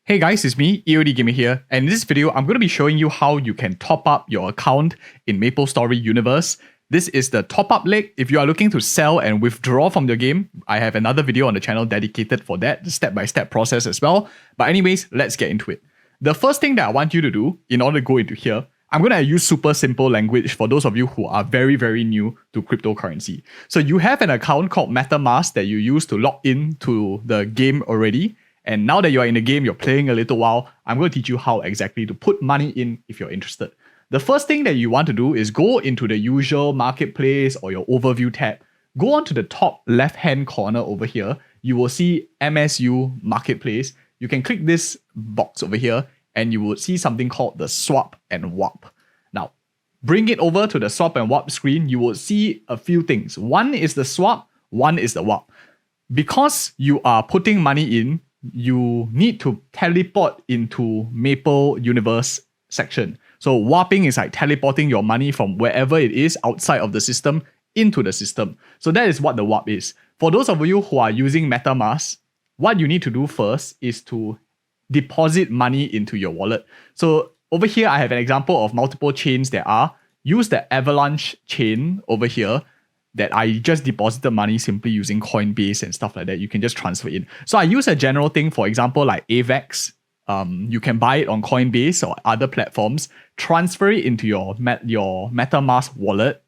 Hey guys, it's me, EODGamer here, and in this video, I'm going to be showing you how you can top up your account in MapleStory universe. This is the top up link. If you are looking to sell and withdraw from your game, I have another video on the channel dedicated for that, step-by-step process as well. But anyways, let's get into it. The first thing that I want you to do in order to go into here, I'm going to use super simple language for those of you who are very, very new to cryptocurrency. So you have an account called MetaMask that you use to log in to the game already. And now that you are in the game, you're playing a little while, I'm going to teach you how exactly to put money in if you're interested. The first thing that you want to do is go into the usual marketplace or your overview tab. Go on to the top left-hand corner over here. You will see MSU Marketplace. You can click this box over here and you will see something called the swap and warp. Now, bring it over to the swap and warp screen. You will see a few things. One is the swap, one is the warp. Because you are putting money in, you need to teleport into Maple Universe section. So warping is like teleporting your money from wherever it is outside of the system into the system. So that is what the warp is. For those of you who are using MetaMask, what you need to do first is to deposit money into your wallet. So over here, I have an example of multiple chains there are. Use the Avalanche chain over here that I just deposited money simply using Coinbase and stuff like that. You can just transfer in. So I use a general thing, for example, like AVAX. You can buy it on Coinbase or other platforms. Transfer it into your MetaMask wallet.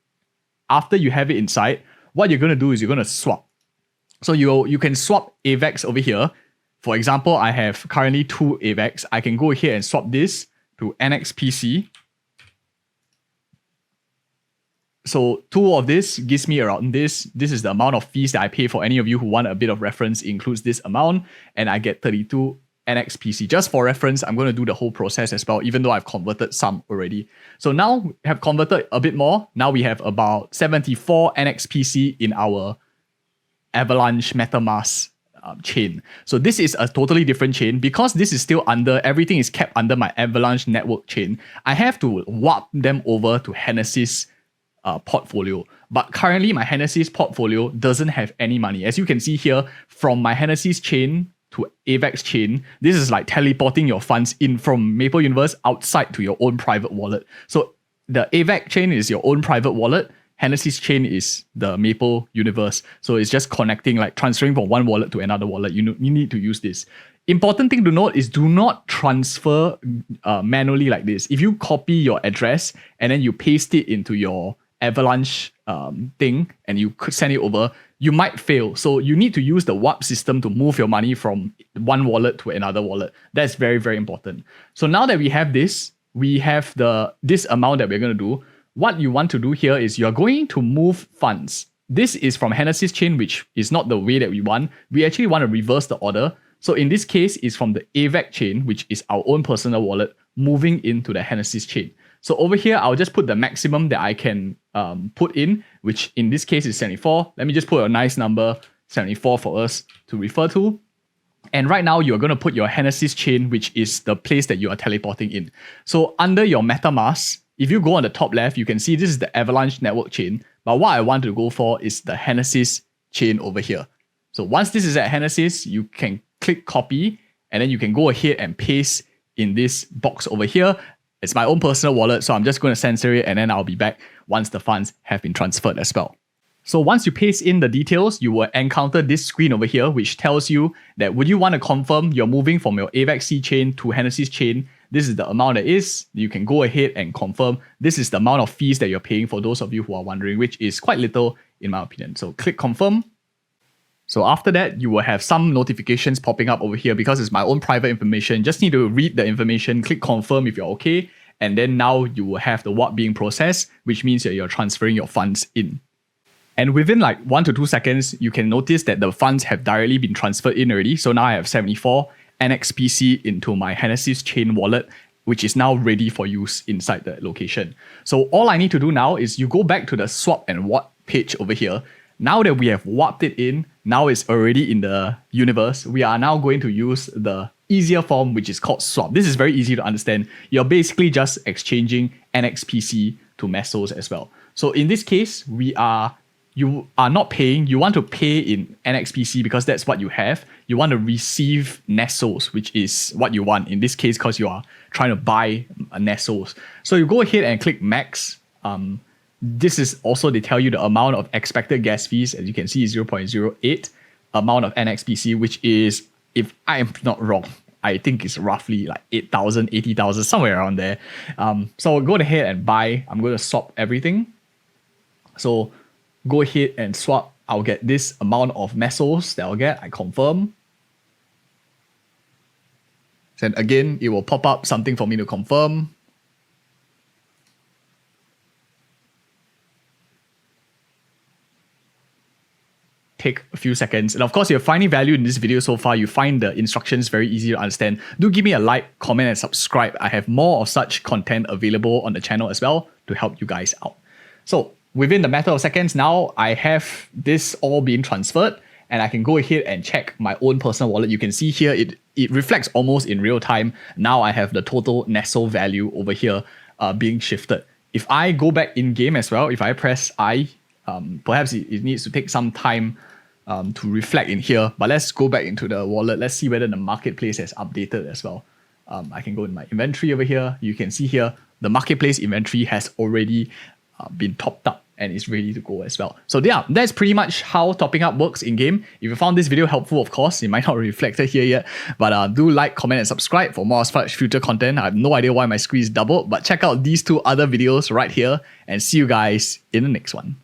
After you have it inside, what you're going to do is you're going to swap. So you can swap AVAX over here. For example, I have currently 2 AVAX. I can go here and swap this to NXPC. So 2 of this gives me around this. This is the amount of fees that I pay. For any of you who want a bit of reference, it includes this amount. And I get 32 NXPC. Just for reference, I'm going to do the whole process as well, even though I've converted some already. So now we have converted a bit more. Now we have about 74 NXPC in our Avalanche MetaMask chain. So this is a totally different chain. Because this is still everything is kept under my Avalanche network chain, I have to warp them over to Genesis portfolio. But currently my Genesis portfolio doesn't have any money. As you can see here, from my Genesis chain to AVAX chain, this is like teleporting your funds in from Maple Universe outside to your own private wallet. So the AVAX chain is your own private wallet. Genesis chain is the Maple Universe. So it's just connecting, like transferring from one wallet to another wallet. You need to use this. Important thing to note is do not transfer manually like this. If you copy your address and then you paste it into your Avalanche thing and you could send it over, you might fail. So you need to use the warp system to move your money from one wallet to another wallet. That's very, very important. So now that we have this, we have this amount that we're going to do. What you want to do here is you're going to move funds. This is from Genesis chain, which is not the way that we want. We actually want to reverse the order. So in this case, it's from the AVAX chain, which is our own personal wallet, moving into the Genesis chain. So over here, I'll just put the maximum that I can put in, which in this case is 74. Let me just put a nice number, 74 for us to refer to. And right now, you're going to put your Genesis chain, which is the place that you are teleporting in. So under your MetaMask, if you go on the top left, you can see this is the Avalanche network chain. But what I want to go for is the Genesis chain over here. So once this is at Genesis, you can click copy, and then you can go ahead and paste in this box over here. It's my own personal wallet, so I'm just going to censor it, and then I'll be back once the funds have been transferred as well. So once you paste in the details, you will encounter this screen over here, which tells you that would you want to confirm you're moving from your AVAX chain to Genesis chain. This is the amount that is. You can go ahead and confirm. This is the amount of fees that you're paying for those of you who are wondering, which is quite little in my opinion. So click confirm. So after that, you will have some notifications popping up over here because it's my own private information. Just need to read the information, click confirm if you're okay. And then now you will have the warp being processed, which means that you're transferring your funds in. And within like 1 to 2 seconds, you can notice that the funds have directly been transferred in already. So now I have 74 NXPC into my Genesis chain wallet, which is now ready for use inside the location. So all I need to do now is you go back to the swap and warp page over here. Now that we have warped it in, now it's already in the universe, we are now going to use the easier form, which is called swap. This is very easy to understand. You're basically just exchanging NXPC to Mesos as well. So in this case, we are you are not paying, you want to pay in NXPC because that's what you have. You want to receive Nesos, which is what you want. In this case, because you are trying to buy Nesos. So you go ahead and click max. This is also, they tell you the amount of expected gas fees. As you can see, 0.08 amount of NXPC, which is, if I am not wrong, I think it's roughly like 8,000, 80,000, somewhere around there. So go ahead and buy. I'm going to swap everything. So go ahead and swap. I'll get this amount of mesos that I'll get. I confirm. Then again, it will pop up something for me to confirm. Take a few seconds. And of course, if you're finding value in this video so far, you find the instructions very easy to understand, do give me a like, comment, and subscribe. I have more of such content available on the channel as well to help you guys out. So within the matter of seconds now, I have this all being transferred, and I can go ahead and check my own personal wallet. You can see here, it reflects almost in real time. Now I have the total Neso value over here being shifted. If I go back in game as well, if I press I, perhaps it needs to take some time to reflect in here, but let's go back into the wallet. Let's see whether the marketplace has updated as well. I can go in my inventory over here. You can see here, the marketplace inventory has already been topped up and is ready to go as well. So yeah, that's pretty much how topping up works in game. If you found this video helpful, of course, it might not be reflected here yet, but do like, comment, and subscribe for more such future content. I have no idea why my screen is doubled, but check out these two other videos right here and see you guys in the next one.